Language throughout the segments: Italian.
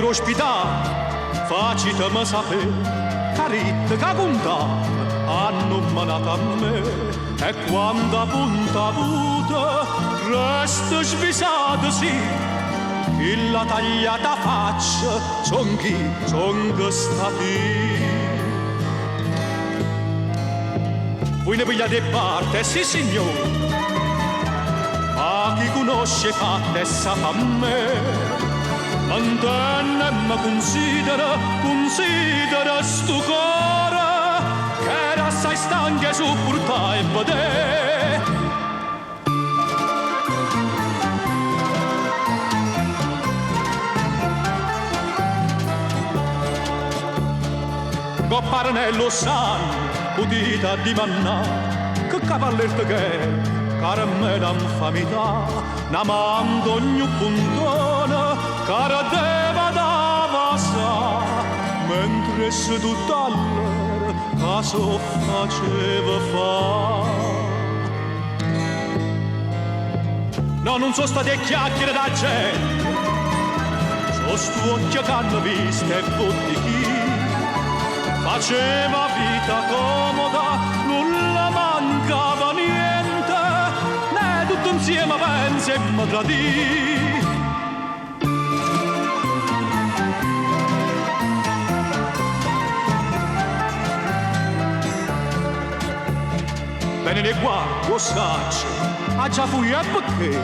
ospitare, facitemi sapere, carita che contate, hanno manato a me, e quando punta avuta, resta svisata sì, che la tagliata faccia, son stati. Voi ne pigliate parte, sì signore, ma chi conosce fatte sa a me, mantenne ma considera sto cuore, che era assai stanca e supporta e vedere. Copparnello sanno, udita di manna, che cavalletto che è, caramella infamità, namando ogni puntone, cara deva dava sa, mentre se tutta all'ora caso faceva fa. No, non sono state chiacchiere da gente, sono stu occhio che hanno visto e bottichi. Faceva vita comoda, nulla mancava niente, né tutto insieme pensa e mi tradì. Bene qua, lo saccio, a già fui a perché,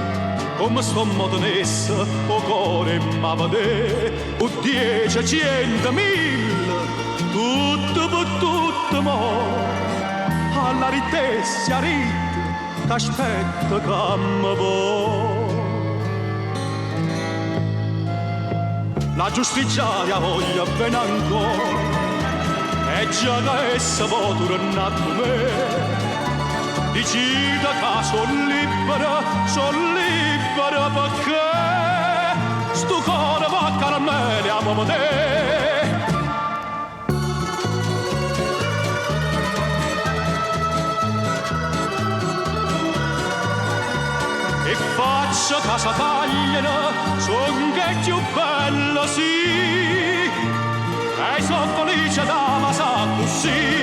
come sto motonessa, o cuore ma vede, o 10, 100, 1000, tutto per tutto mo, alla ritessia ritta, t'aspetta che mi vuoi. La giustiziaria voglia bene ancora, e già che essa può tornare a me, decida che son libera perché sto cuore va a caramelle a vedere. E faccia casa tagliano, son che più bella sì, e so felice da ma sa così.